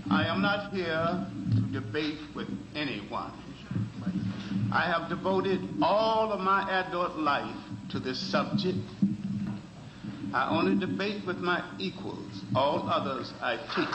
I am not here to debate with anyone. I have devoted all of my adult life to this subject. I only debate with my equals. All others I teach.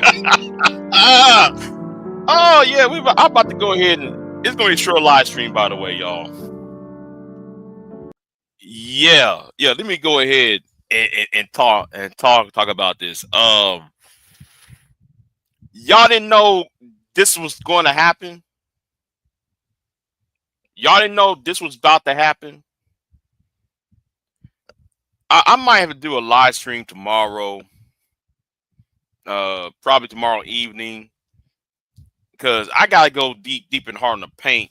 Mhm. Ah, oh yeah, I'm about to go ahead and it's going to be a short live stream, by the way, y'all. Yeah. Let me go ahead and talk about this. Y'all didn't know this was going to happen. Y'all didn't know this was about to happen. I might have to do a live stream tomorrow. Probably tomorrow evening because I gotta go deep and hard in the paint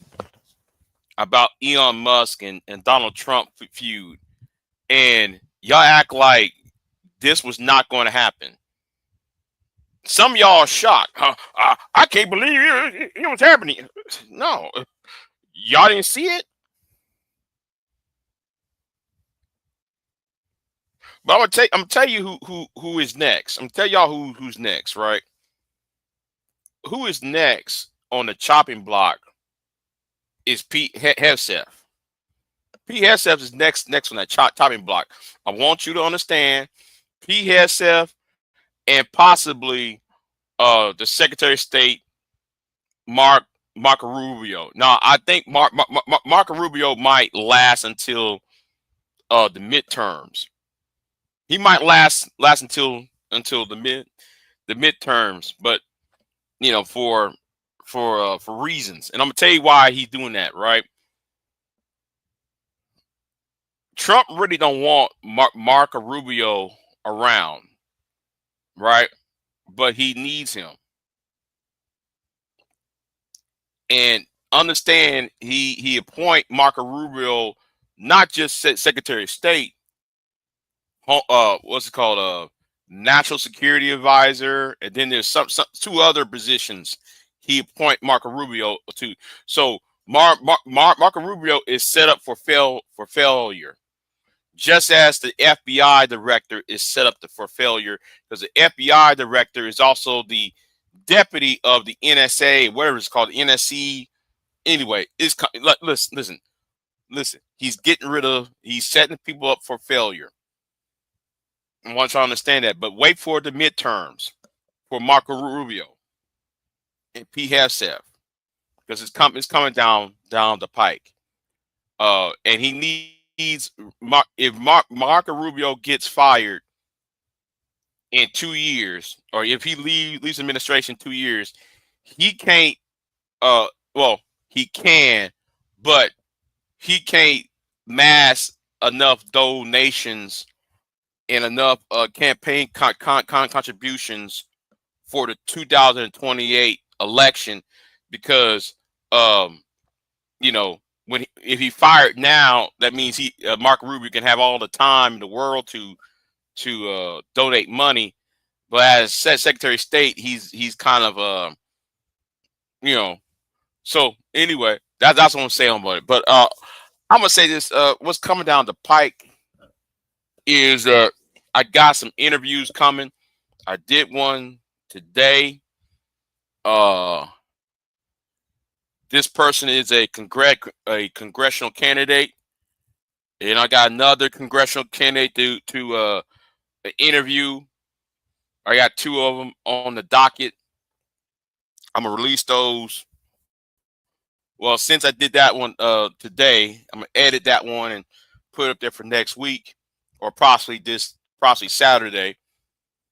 about Elon Musk and Donald Trump feud, and y'all act like this was not going to happen. Some of y'all are shocked. Huh? I can't believe it was happening. No, y'all didn't see it. But I'm gonna tell you who is next. I'm gonna tell y'all who's next, right? Who is next on the chopping block is Pete Hegseth. Pete Hegseth is next on that chopping block. I want you to understand Pete Hegseth and possibly the Secretary of State Marco Rubio. Now I think Marco Rubio might last until the midterms. He might last until the midterms, but for reasons, and I'm gonna tell you why he's doing that. Right, Trump really don't want Marco Rubio around, right? But he needs him, and understand he appoint Marco Rubio not just Secretary of State, what's it called, national security advisor, and then there's some two other positions he appoint Marco Rubio to. So Marco Rubio is set up for failure, just as the FBI director is set up for failure, because the FBI director is also the deputy of the NSA, whatever it's called, the NSC. Anyway, listen. He's setting people up for failure. I want you to understand that. But wait for the midterms for Marco Rubio and Pete Hegseth. because it's coming down the pike. And he needs Marco Rubio gets fired in 2 years, or if he leaves administration 2 years, he can't. Well, he can, but he can't mass enough donations and enough campaign contributions for the 2028 election, because um, you know, if he fired now, that means Marco Rubio can have all the time in the world to donate money. But as Secretary of State, he's kind of you know. So anyway, that's what I'm saying about it. But I'm gonna say this: what's coming down the pike is I got some interviews coming. I did one today. Uh, this person is a congressional candidate, and I got another congressional candidate to an interview. I got two of them on the docket. I'm gonna release those. Well, since I did that one today, I'm gonna edit that one and put it up there for next week, or possibly Saturday.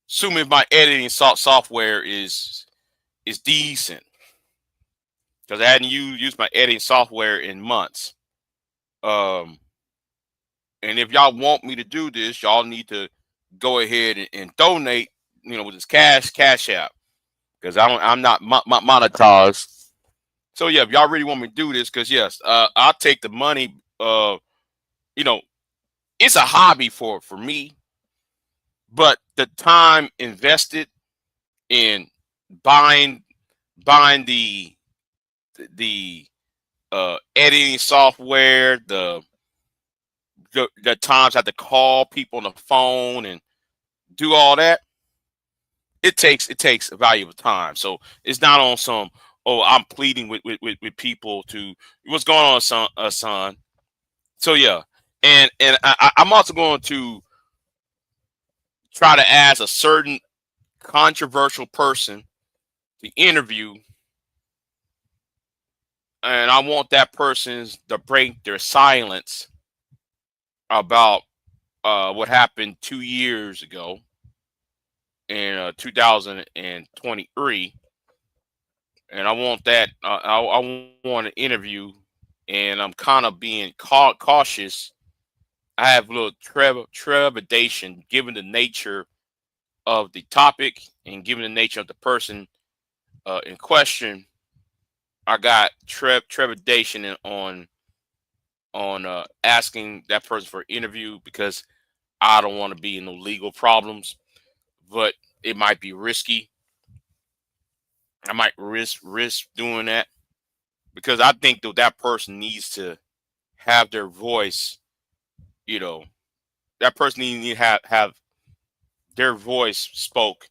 Assuming my editing software is decent, because I hadn't used my editing software in months. Um, and if y'all want me to do this, y'all need to go ahead and donate. With this cash app, because I'm not monetized. So yeah, if y'all really want me to do this, because yes, I'll take the money. You know, it's a hobby for me, but the time invested in buying the editing software, the times I have to call people on the phone and do all that, it takes a valuable time. So it's not on some, oh, I'm pleading with people to, what's going on, son. So yeah, and I'm also going to try to ask a certain controversial person to interview, and I want that person to break their silence about what happened 2 years ago in 2023, and I want that. I want an interview, and I'm kind of being cautious. I have a little trepidation given the nature of the topic and given the nature of the person in question. I got trepidation on asking that person for an interview, because I don't want to be in no legal problems, but it might be risky. I might risk doing that, because I think that person needs to have their voice. You know, that person needs to have their voice spoke,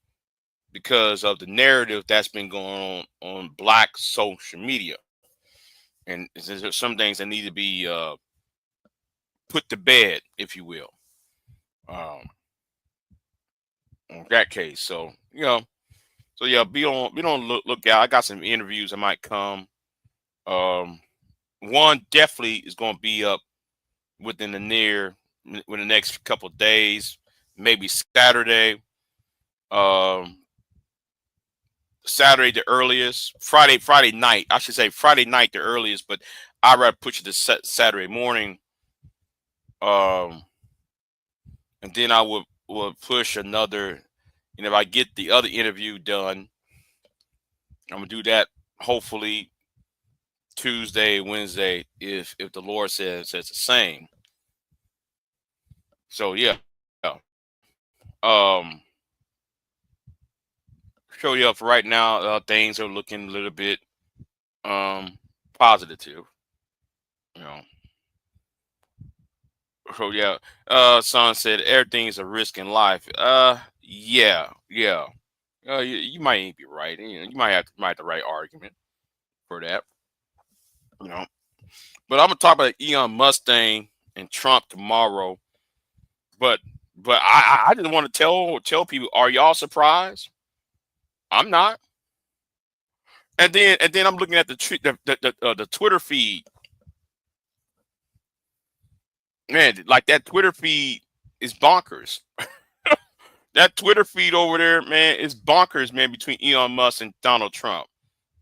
because of the narrative that's been going on Black social media, and there's some things that need to be put to bed, if you will. Um, in that case, so so yeah, be on look out. I got some interviews that might come. Um, one definitely is going to be up within the next couple of days, maybe Saturday. Um, Saturday the earliest, Friday night. I should say Friday night the earliest, but I'd rather push it to Saturday morning. Um, and then I would push another. If I get the other interview done, I'm gonna do that hopefully Tuesday, Wednesday, if the Lord says the same. So yeah, um, show you up for right now. Things are looking a little bit positive. You know. So yeah, son said everything's a risk in life. Yeah. You might be right. You might have the right argument for that. You know, but I'm gonna talk about Elon Mustang and Trump tomorrow. But I just want to tell people, are y'all surprised? I'm not. And then I'm looking at the Twitter feed. Man, like that Twitter feed is bonkers. That Twitter feed over there, man, is bonkers, man, between Elon Musk and Donald Trump.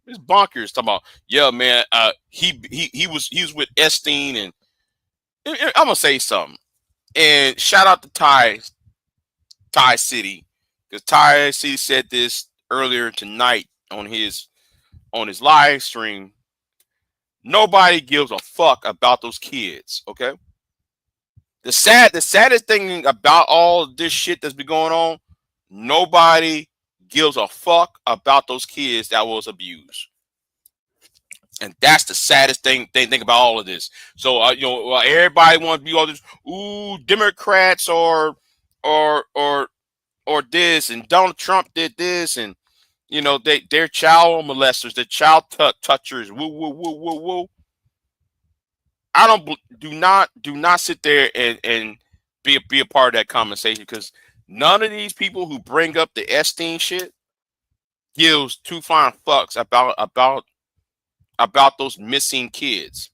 It's bonkers talking about, yeah, man, he was with Epstein, and I'm gonna say something. And shout out to Ty City, because Ty City said this earlier tonight on his live stream. Nobody gives a fuck about those kids. Okay. The saddest thing about all of this shit that's been going on, nobody gives a fuck about those kids that was abused. And that's the saddest thing they think about all of this. So everybody wants to be all this, ooh, Democrats or or this, and Donald Trump did this, and they're child molesters, they're child touchers. Woo woo woo woo woo. I don't do not sit there and be a part of that conversation, because none of these people who bring up the Epstein shit gives two flying fucks about those missing kids.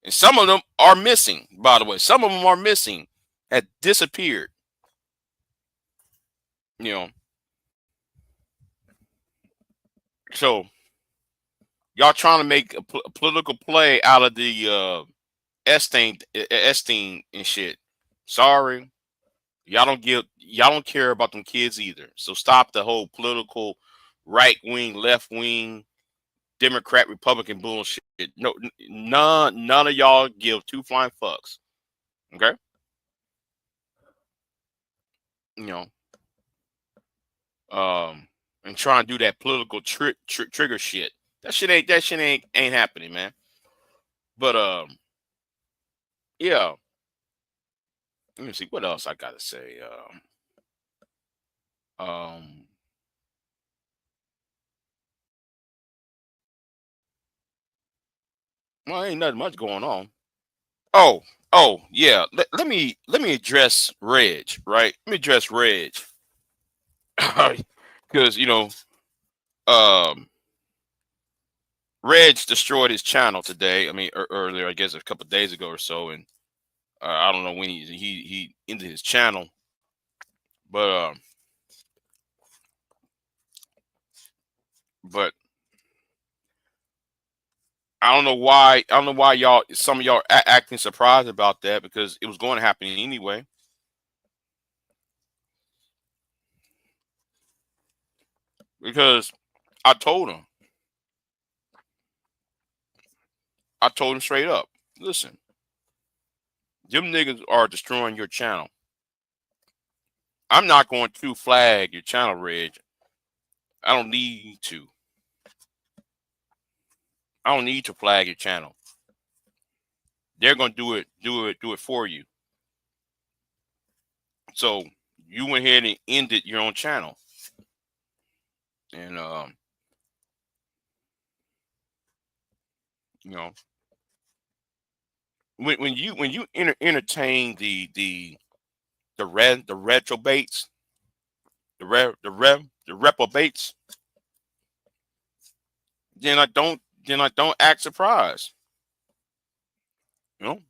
And some of them are missing, by the way. Some of them are missing, had disappeared. You know, so y'all trying to make a political play out of the Epstein and shit. Sorry, y'all don't care about them kids either. So stop the whole political right wing, left wing, Democrat, Republican bullshit. No, none of y'all give two flying fucks. Okay, you know, and try and do that political trigger shit. That shit ain't happening, man. But yeah. Let me see what else I gotta say. Um, well, ain't nothing much going on. Oh, yeah. Let me address Reg, right? Let me address Reg, because um, Reg destroyed his channel today. I mean, earlier, I guess a couple of days ago or so, and I don't know when he ended his channel, but but I don't know why some of y'all acting surprised about that, because it was going to happen anyway. Because I told him, straight up, listen, them niggas are destroying your channel. I'm not going to flag your channel, Reg. I don't need to. I don't need to flag your channel. They're gonna do it for you. So you went ahead and ended your own channel, and you know, when you entertain the retrobates, the reprobates, then I don't act surprised. You know,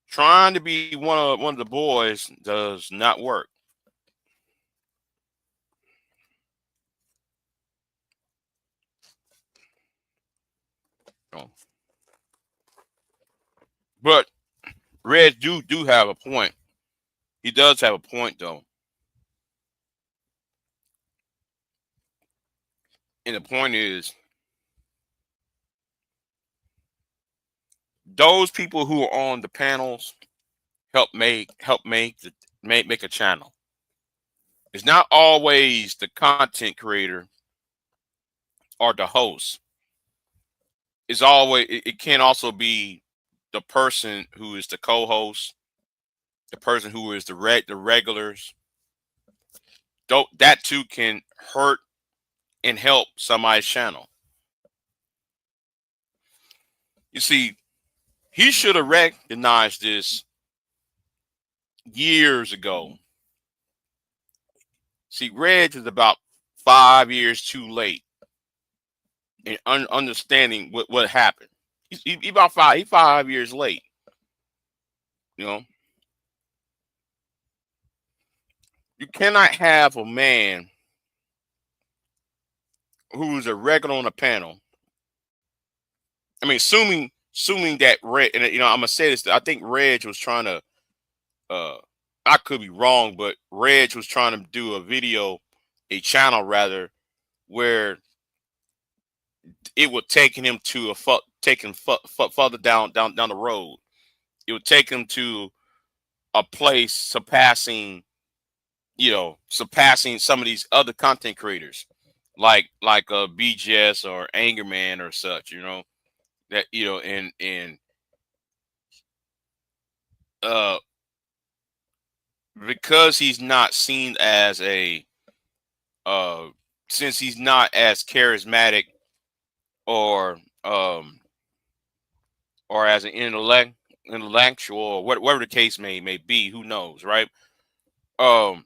trying to be one of the boys does not work. You know? But Red do have a point. He does have a point, though, and the point is, those people who are on the panels help make a channel. It's not always the content creator or the host. It can also be the person who is the co-host, the person who is the regulars. That too can hurt and help somebody's channel. You see, he should have recognized this years ago. See, Reg is about 5 years too late in understanding what happened. He about 5 years late. You know, you cannot have a man who's a regular on a panel. I mean, assuming that Reg, and I'm gonna say this. I think Reg was trying to. I could be wrong, but Reg was trying to do a channel rather, where it would take him to further down the road. It would take him to a place surpassing some of these other content creators, like BGS or Angerman or such. That and uh because he's not seen as a since he's not as charismatic or as an intellectual, or whatever the case may be, who knows, right? um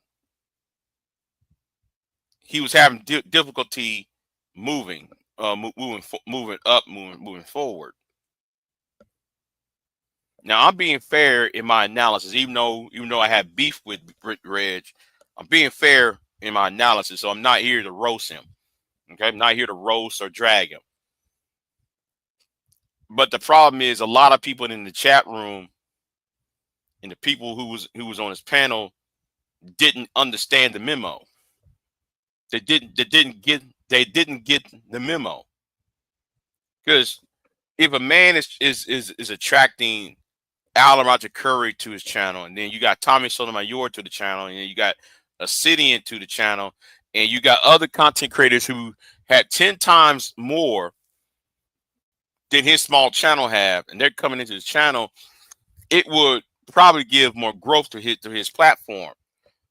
he was having difficulty moving, moving forward. Now I'm being fair in my analysis, even though I have beef with Reg. I'm being fair in my analysis, so I'm not here to roast him. Okay, I'm not here to roast or drag him. But the problem is, a lot of people in the chat room and the people who was on his panel didn't understand the memo. They didn't get the memo. Because if a man is attracting Alan Roger Curry to his channel, and then you got Tommy Sotomayor to the channel, and then you got Obsidian to the channel, and you got other content creators who had 10 times more than his small channel have, and they're coming into his channel, it would probably give more growth to his platform.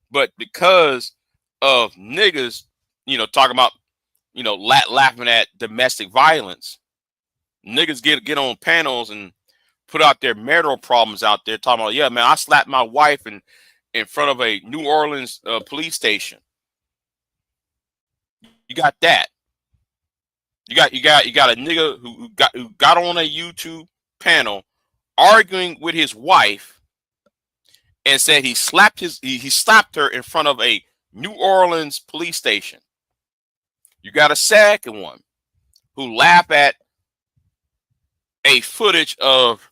But because of niggas, talking about, laughing at domestic violence, niggas get on panels and put out their marital problems out there, talking about, yeah, man, I slapped my wife in front of a New Orleans police station. You got that. You got a nigga who got on a YouTube panel arguing with his wife and said he slapped her in front of a New Orleans police station. You got a second one who laughed at a footage of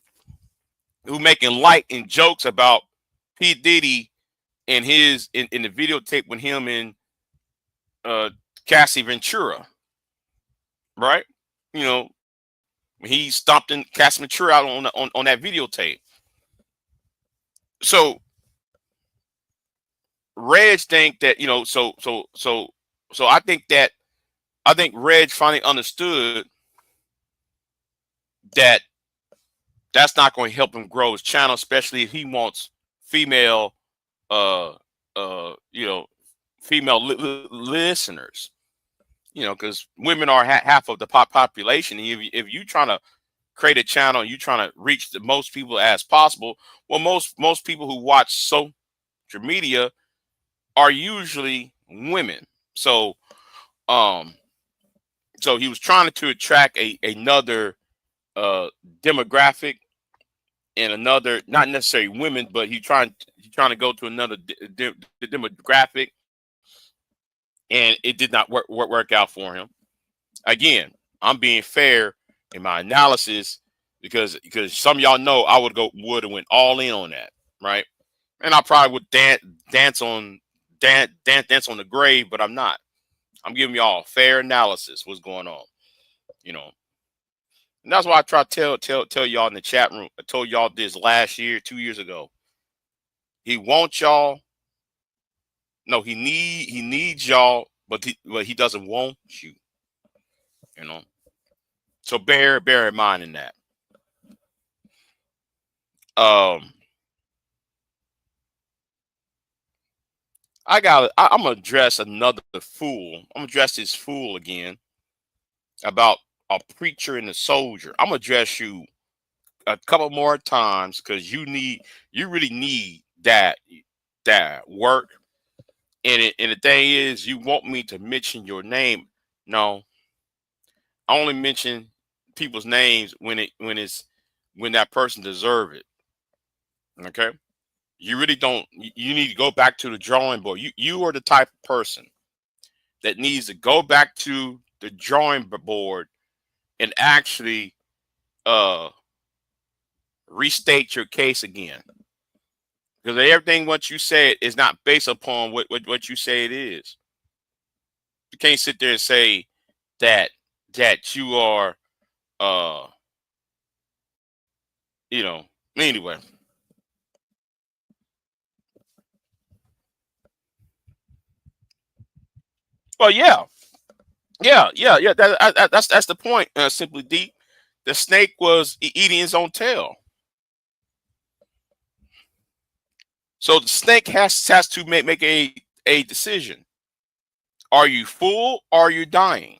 who making light and jokes about P. Diddy and in the videotape with him and Cassie Ventura, right? When he stomped in Cassie Ventura out on that videotape. So Reg think that, so I think Reg finally understood that that's not going to help him grow his channel, especially if he wants female female listeners, because women are half of the population. If you trying to create a channel and you trying to reach the most people as possible, well, most people who watch social media are usually women. So he was trying to attract another demographic, and another, not necessarily women, but he's trying to go to another demographic, and it did not work out for him. Again, I'm being fair in my analysis, because some of y'all know I would have went all in on that, right? And I probably would dance on the grave, but I'm not. I'm giving y'all a fair analysis what's going on, and that's why I try to tell y'all in the chat room. I told y'all this last year, 2 years ago. He wants y'all. No, he needs y'all, but he doesn't want you. So bear in mind in that. I'm gonna address another fool. I'm gonna address this fool again about a preacher and a soldier. I'm gonna address you a couple more times, because you really need that work And the thing is, you want me to mention your name. No, I only mention people's names when that person deserve it. Okay. You really don't. You need to go back to the drawing board. You are the type of person that needs to go back to the drawing board and actually uh restate your case again. Because everything what you said is not based upon what you say it is. You can't sit there and say that you are uh you know anyway. Well, yeah, yeah. That's the point. Simply deep. The snake was eating his own tail. So the snake has to make a decision. Are you full or are you dying?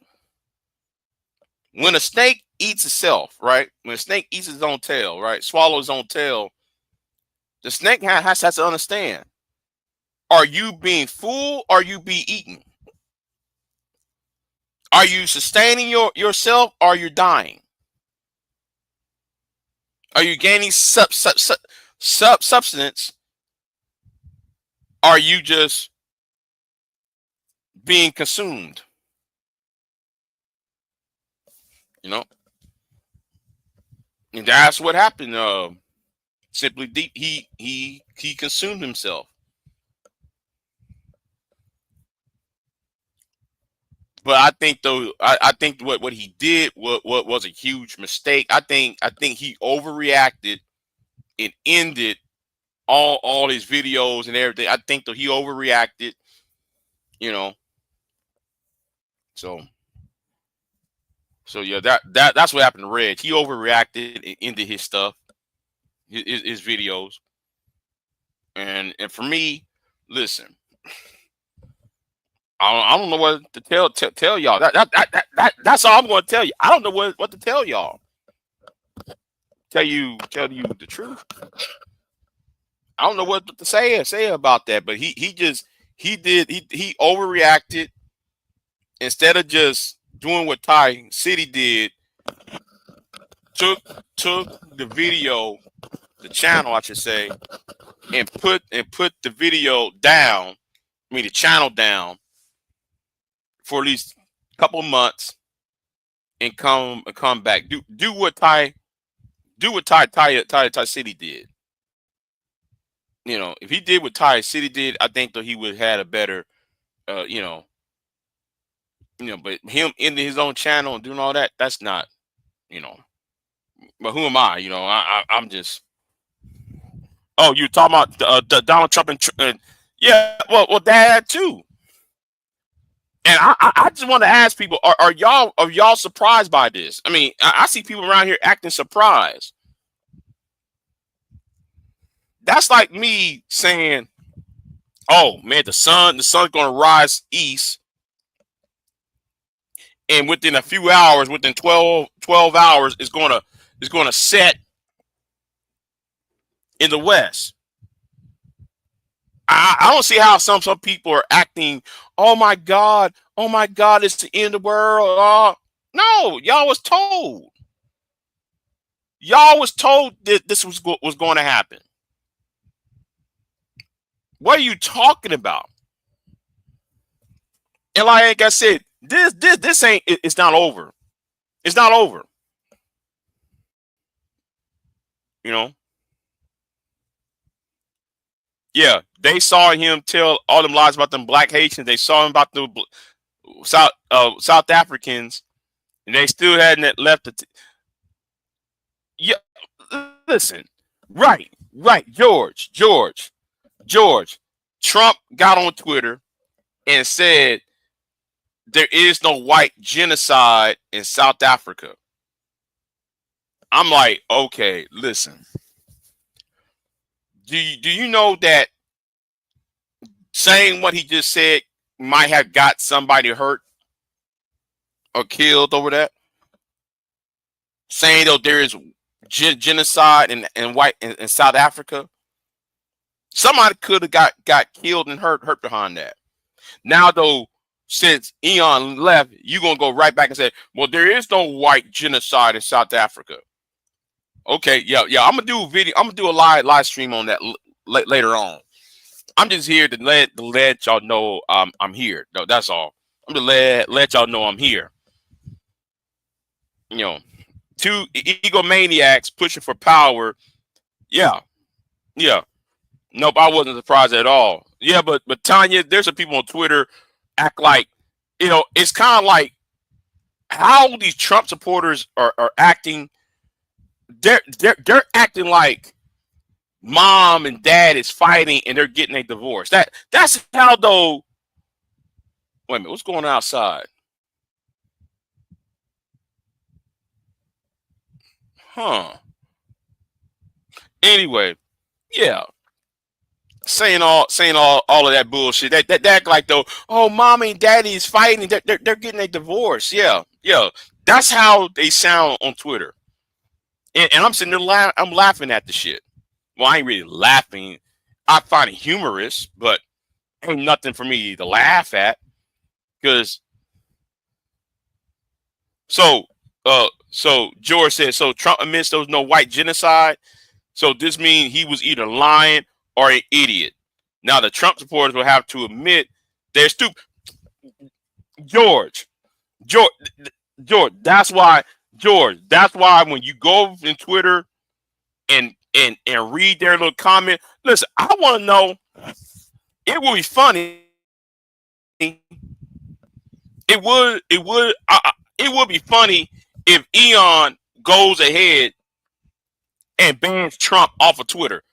When a snake eats itself, right? When a snake eats his own tail, right? Swallows his own tail, the snake has to understand. Are you being full or are you being eaten? Are you sustaining yourself or are you dying? Are you gaining substance? Are you just being consumed? You know, and that's what happened. Simply deep. He consumed himself. But I think though, I think what he did what was a huge mistake. I think he overreacted and ended all his videos and everything. I think that he overreacted. You know, so yeah, that's what happened to Red. He overreacted and ended his stuff, his videos, and for me, listen, I don't know what to tell y'all. That's all I'm going to tell you. I don't know what to tell y'all. Tell you the truth. I don't know what to say about that, but he overreacted instead of just doing what Ty City did. Took the video, the channel I should say, and put the video down. I mean the channel down for at least a couple of months and come back. Do what Ty City did. You know, if he did what Ty City did, I think that he would have had a better, uh, you know, But him ending his own channel and doing all that, that's not, you know. But who am I? I'm just. Oh, you talking about the Donald Trump and yeah, well, that too. And I just want to ask people: Are y'all surprised by this? I mean, I see people around here acting surprised. That's like me saying, "Oh man, the sun's going to rise east, and within a few hours, within 12 hours, it's going to set in the west." I don't see how some people are acting. Oh my God, it's the end of the world. No, y'all was told that this was going to happen. What are you talking about? And like I said, this ain't. It's not over. It's not over. You know. Yeah, they saw him tell all them lies about them black Haitians. They saw him about the South Africans, and they still hadn't left the. Yeah, listen. Right. George. Trump got on Twitter and said there is no white genocide in South Africa. I'm like, okay, listen. Do you know that saying what he just said might have got somebody hurt or killed over that? Saying that there is genocide in white in South Africa, somebody could have got killed and hurt behind that. Now though, since Elon left, you're gonna go right back and say, well, there is no white genocide in South Africa. Okay, yeah, yeah. I'm gonna do a video. I'm gonna do a live stream on that later on. I'm just here to let y'all know I'm here. No, that's all. I'm to let y'all know I'm here. You know, two egomaniacs pushing for power. Yeah, yeah. Nope, I wasn't surprised at all. Yeah, but Tanya, there's some people on Twitter act like, it's kind of like how these Trump supporters are acting. They're acting like mom and dad is fighting and they're getting a divorce. That's how though. Wait a minute, what's going on outside? Huh. Anyway, yeah. Saying all of that bullshit. That act like though, oh, mommy and daddy is fighting. They're getting a divorce. Yeah, yeah. That's how they sound on Twitter. And I'm sitting there I'm laughing at the shit. Well, I ain't really laughing. I find it humorous, but ain't nothing for me to laugh at. Because so George said, so Trump admits there was no white genocide. So this means he was either lying or an idiot. Now the Trump supporters will have to admit they're stupid. George, that's why when you go in Twitter and read their little comment, listen, I want to know. It would be funny. It would be funny if Elon goes ahead and bans Trump off of Twitter.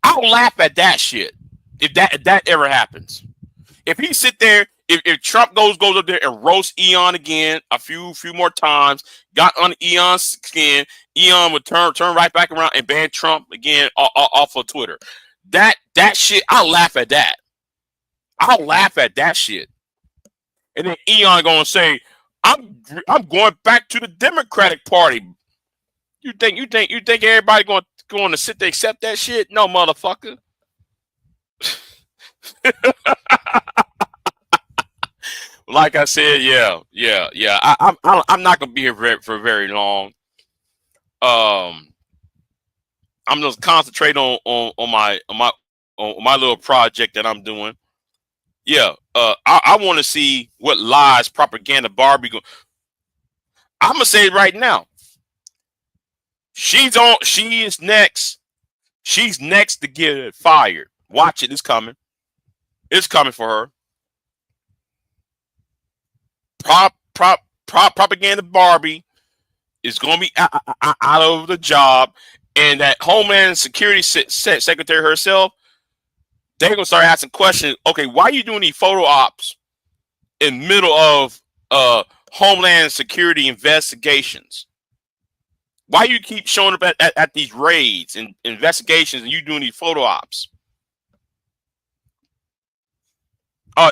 I'll laugh at that shit if that ever happens. If he sit there, if Trump goes up there and roasts Elon again a few more times, got on Elon's skin, Elon would turn right back around and ban Trump again off of Twitter. That shit, I'll laugh at that. I'll laugh at that shit. And then Elon gonna say, I'm going back to the Democratic Party. You think everybody going to sit there accept that shit? No, motherfucker. Like I said, yeah. I'm not gonna be here for very long. I'm just concentrate on my little project that I'm doing. Yeah, I want to see what lies propaganda Barbie go. I'm gonna say it right now. She is next. She's next to get fired. Watch it. It's coming. It's coming for her. Propaganda Barbie is going to be out of the job, and that Homeland Security Secretary herself, they're going to start asking questions. Okay, why are you doing these photo ops in the middle of Homeland Security investigations? Why you keep showing up at these raids and investigations and you doing these photo ops?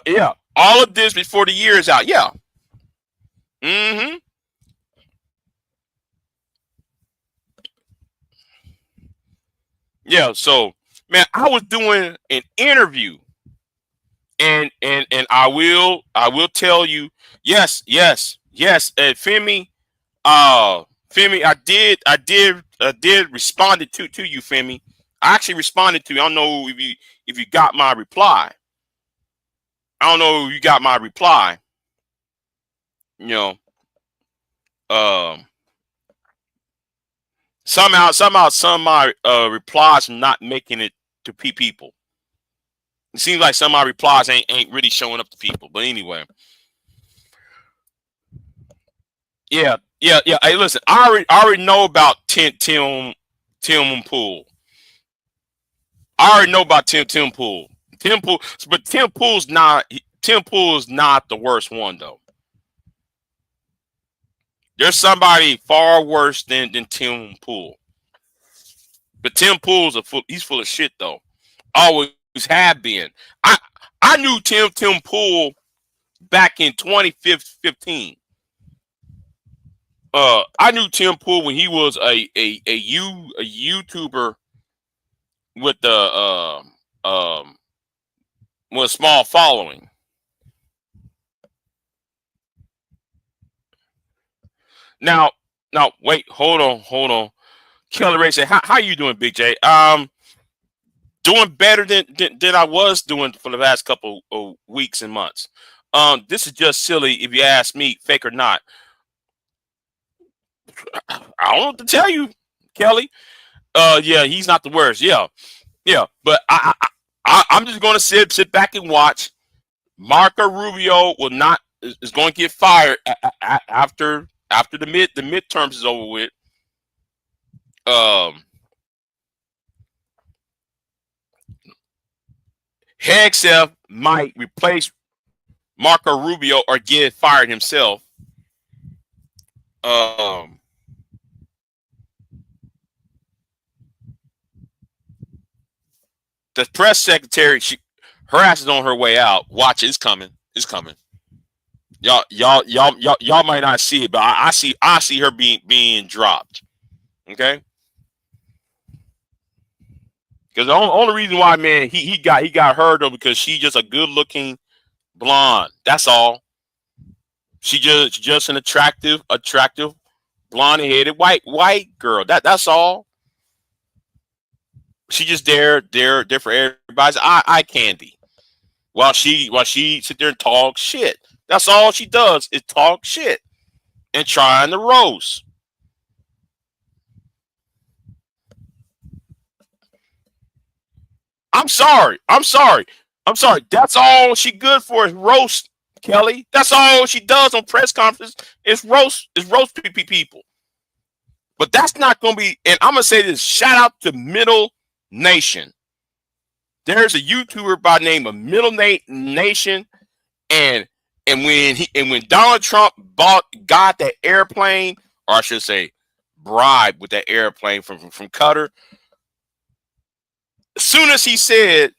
Yeah. All of this before the year is out. Yeah. Mm-hmm. Yeah. So, man, I was doing an interview, and I will tell you, yes. Femi, Femi, I did responded to you, Femi. I actually responded to you. I don't know if you got my reply. I don't know if you got my reply. You know, somehow some of my replies are not making it to people. It seems like some of my replies ain't really showing up to people. But anyway, yeah. Hey, listen, I already know about Tim Pool. I already know about Tim Pool. But Tim Pool's not the worst one though. There's somebody far worse than Tim Pool. But Tim Pool's he's full of shit though. Always have been. I knew Tim Pool back in 2015. I knew Tim Pool when he was a YouTuber with the with a small following. Now, wait, hold on. Kelly Ray said, "How you doing, Big J?" Doing better than I was doing for the last couple of weeks and months. This is just silly if you ask me, fake or not. I don't know what to tell you, Kelly. Yeah, he's not the worst. Yeah, but I'm just going to sit back and watch. Marco Rubio is going to get fired after the midterms is over with. Hegseth might replace Marco Rubio or get fired himself. The press secretary, her ass is on her way out. Watch it, it's coming. It's coming. Y'all might not see it, but I see her being dropped. Okay. Because the only reason why, man, he got her though, because she's just a good looking blonde. That's all. She just an attractive blonde headed white girl. That's all. She just there for everybody's eye candy. While she sit there and talk shit. That's all she does is talk shit and trying to roast. I'm sorry. That's all she good for is roast, Kelly. That's all she does on press conference is roast people. But that's not going to be. And I'm gonna say this. Shout out to Middle Nation. There's a YouTuber by the name of Middle Nation, and when Donald Trump got that airplane, or I should say, bribed with that airplane from Qatar. As soon as he said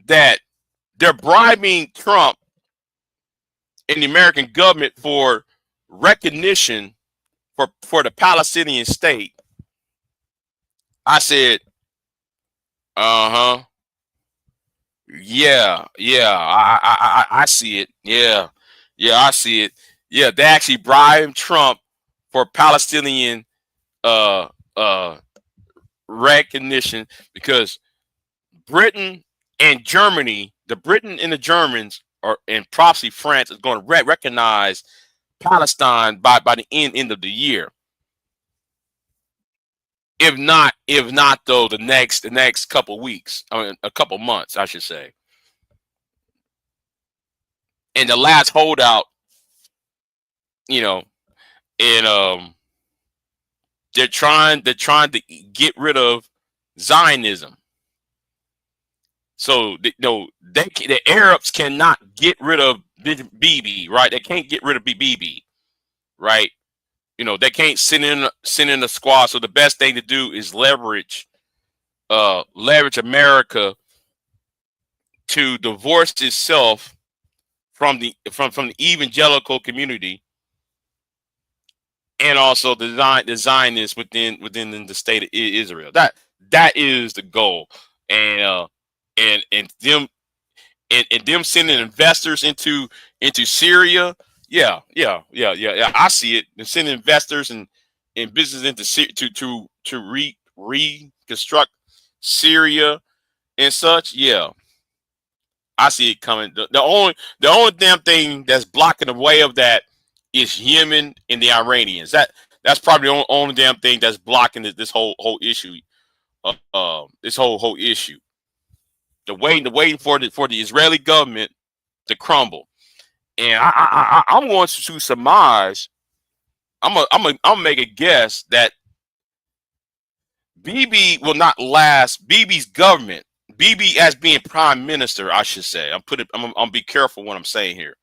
that they're bribing Trump and the American government for recognition for the Palestinian state, I said, yeah, I see it. Yeah, I see it. Yeah, they actually bribed Trump for Palestinian uh recognition because Britain and Germany, the Britain and the Germans, and possibly France is going to recognize Palestine by the end of the year. If not though, the next couple weeks, I mean, a couple months, I should say. And the last holdout, and they're trying to get rid of Zionism. So the Arabs cannot get rid of Bibi, right? They can't get rid of Bibi, right? They can't send in a squad. So the best thing to do is leverage America to divorce itself from the evangelical community, and also the Zionists within the state of Israel. That is the goal, and them sending investors into Syria. Yeah. I see it. They're sending investors and business into to reconstruct Syria and such. Yeah, I see it coming. The only damn thing that's blocking the way of that is Yemen and the Iranians. That's probably the only damn thing that's blocking this whole issue. This whole issue. The waiting for the Israeli government to crumble. And I'm going to surmise. I'm make a guess that Bibi will not last. Bibi's government, Bibi as being prime minister, I should say. I'm be careful what I'm saying here.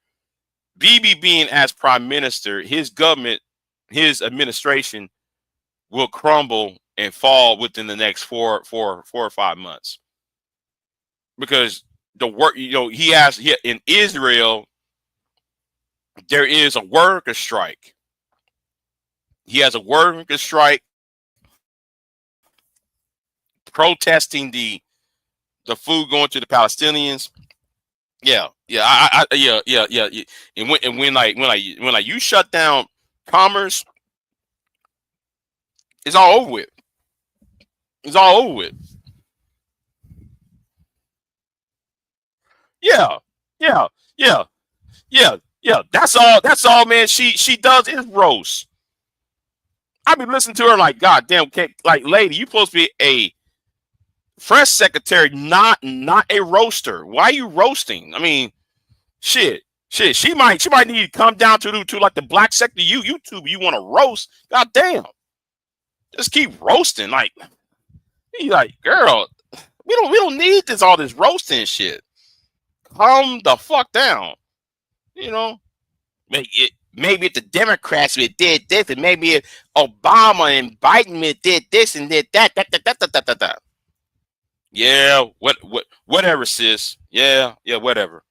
Bibi being as prime minister, his government, his administration will crumble and fall within the next four or 5 months. Because the work, in Israel, there is a worker strike. He has a worker strike protesting the the food going to the Palestinians. Yeah, yeah, yeah. And when you shut down commerce, it's all over with. It's all over with. Yeah, yeah, yeah, yeah. That's all. That's all, man. She does is roast. I be listening to her like, God damn, like, lady, you supposed to be a press secretary, not a roaster. Why are you roasting? I mean, shit, shit. She might need to come down to like the black sector. YouTube, you want to roast? God damn, just keep roasting. Like, you like, girl, we don't need all this roasting shit. Calm the fuck down. You know, maybe if the Democrats did this, and maybe if Obama and Biden did this and did that. Yeah, whatever, sis. Yeah, whatever.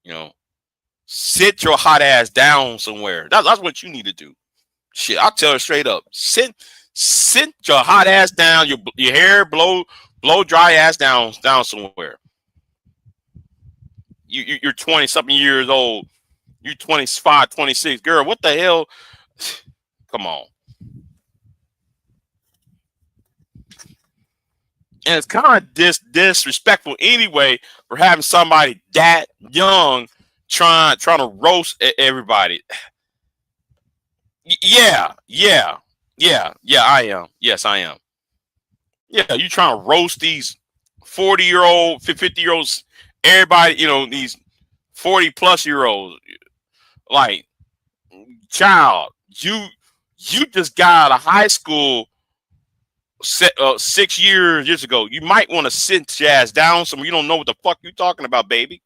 You know, sit your hot ass down somewhere. That's what you need to do. Shit, I'll tell her straight up. Sit your hot ass down. Your hair blow dry ass down somewhere. You're 20 something years old. You're 25, 26. Girl, what the hell? Come on. And it's kind of disrespectful anyway for having somebody that young trying to roast everybody. Yeah. I am. Yes, I am. Yeah, you trying to roast these 40-year-old, 50-year-olds, everybody, these 40-plus-year-olds. Like, child, you just got out of high school 6 years ago. You might want to sit your ass down somewhere. You don't know what the fuck you talking about, baby.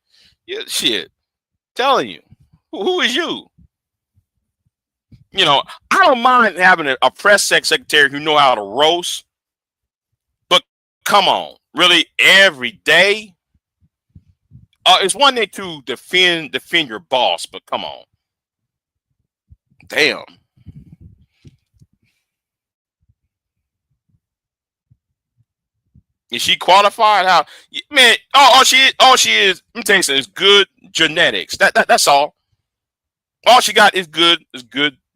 Yeah, shit. Telling you. Who is you? I don't mind having a press secretary who know how to roast, but come on, really, every day? It's one thing to defend your boss, but come on. Damn. Is she qualified? How, man? All she is. Let me tell you something. Is good genetics. That's all. All she got is good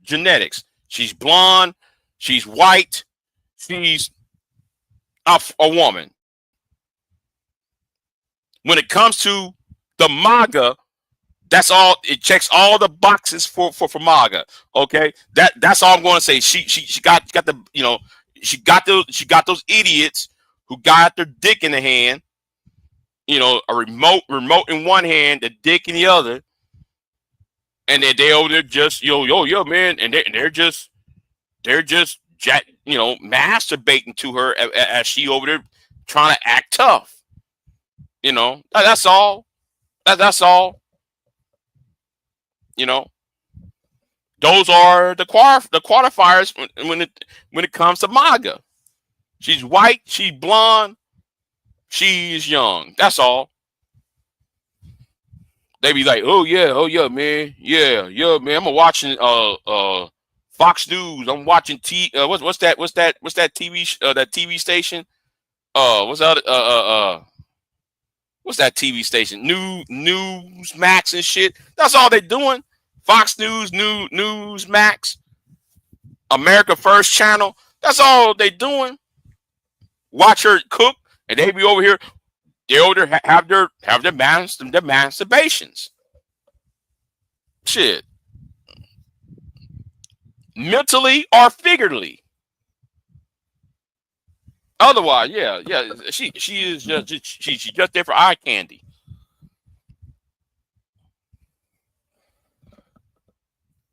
genetics. She's blonde. She's white. She's a woman. When it comes to the MAGA, that's all. It checks all the boxes for MAGA. Okay, that's all I'm going to say. She got the she got those idiots who got their dick in the hand. A remote in one hand, the dick in the other, and then they over there just yo man, and they're just masturbating to her as she over there trying to act tough. That's all. That's all. Those are the qualifiers when it comes to MAGA. She's white, she's blonde, she's young. That's all. They be like, oh yeah, man, yeah, man. I'm watching Fox News. I'm watching what's that that TV station? What's that what's that TV station? Newsmax and shit. That's all they doing. Fox News, Newsmax, America First Channel. That's all they doing. Watch her cook, and they be over here. They over there have their masturbations. Shit, mentally or figuratively. Otherwise, yeah. She is she's just there for eye candy.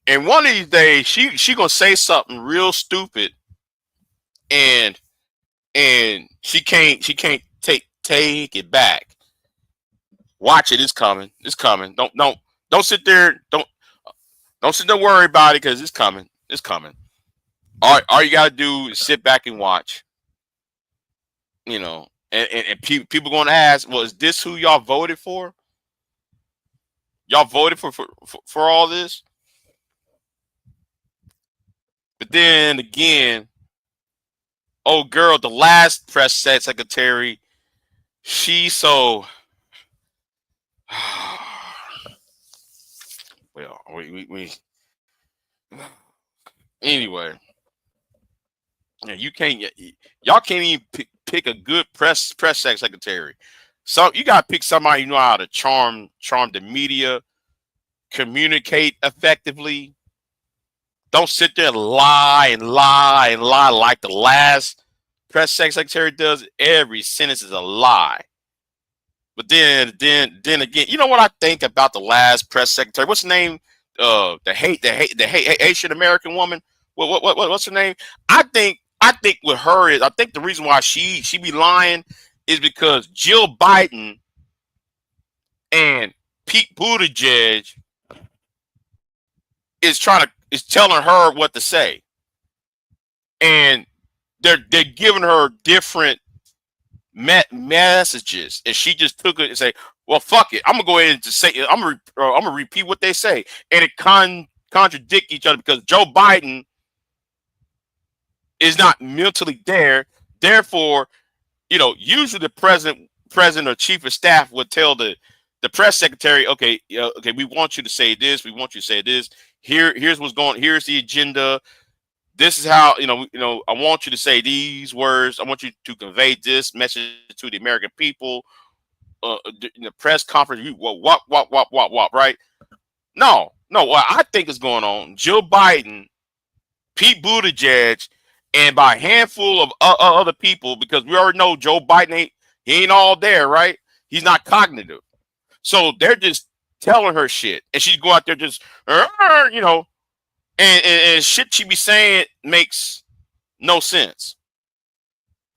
And one of these days, she gonna say something real stupid, and she can't take it back. Watch it. It's coming. It's coming. Don't sit there. Don't sit there and worry about it because it's coming. It's coming. All you gotta do is sit back and watch. And people gonna ask, well, is this who y'all voted for? Y'all voted for all this? But then again, oh girl, the last press secretary, She's so well. We anyway. Yeah, you can't. Y'all can't even pick a good press secretary. So you gotta pick somebody who know how to charm the media, communicate effectively. Don't sit there and lie and lie and lie like the last press secretary does. Every sentence is a lie. But then again, you know what I think about the last press secretary? What's her name? The Haitian American woman. What's her name? I think with her is I think the reason why she be lying is because Jill Biden and Pete Buttigieg is telling her what to say, and they're giving her different messages, and she just took it and say, "Well, fuck it, I'm gonna go ahead and just say it. I'm gonna repeat what they say," and it contradict each other because Joe Biden is not mentally there. Therefore, usually the president or chief of staff would tell the press secretary, okay, okay, we want you to say this, we want you to say this. Here's what's going. Here's the agenda. This is how I want you to say these words. I want you to convey this message to the American people. In the press conference, what, right? No. What I think is going on, Joe Biden, Pete Buttigieg, and by a handful of other people, because we already know Joe Biden ain't all there, right? He's not cognitive, so they're just telling her shit, and she's going out there just, and shit she be saying makes no sense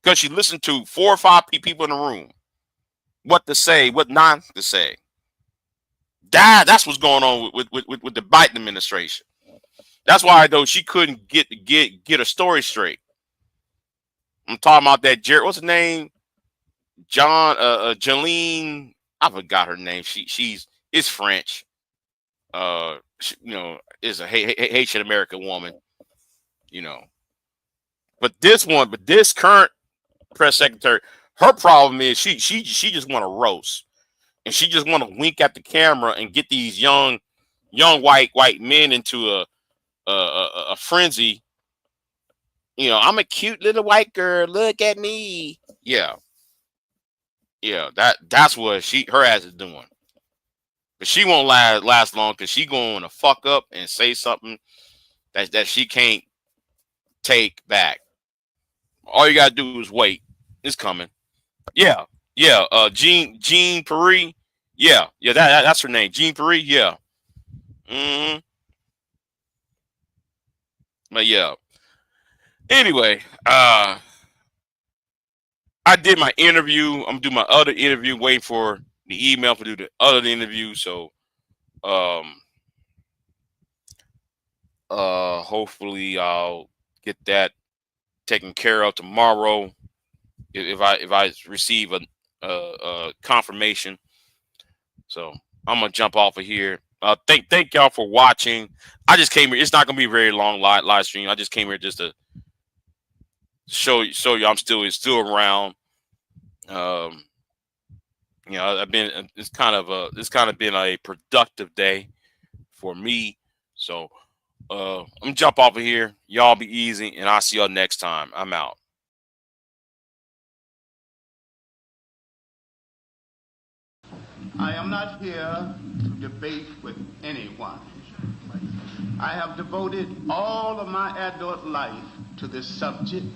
because she listened to 4 or 5 people in the room, what to say, what not to say. That's what's going on with the Biden administration. That's why though she couldn't get a story straight. I'm talking about that Jared. What's her name? Jolene. I forgot her name. She's French. Is a Haitian American woman. But this current press secretary, her problem is she just want to roast, and she just want to wink at the camera and get these young white men into a frenzy. I'm a cute little white girl. Look at me. Yeah. That's what her ass is doing. But she won't last long because she going to fuck up and say something that she can't take back. All you gotta do is wait. It's coming. Yeah. Jean Paris. Yeah. That's her name. Jean Paris. Yeah. But yeah. Anyway, I did my interview. I'm gonna do my other interview, waiting for the email to do the other interview. So hopefully I'll get that taken care of tomorrow if I receive a confirmation. So I'm gonna jump off of here. Thank y'all for watching. I just came here. It's not gonna be a very long live stream. I just came here just to show you I'm still around. I've been. It's kind of been a productive day for me. So I'm gonna jump off of here. Y'all be easy, and I'll see y'all next time. I'm out. I am not here to debate with anyone. I have devoted all of my adult life to this subject.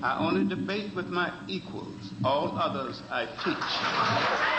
I only debate with my equals. All others I teach.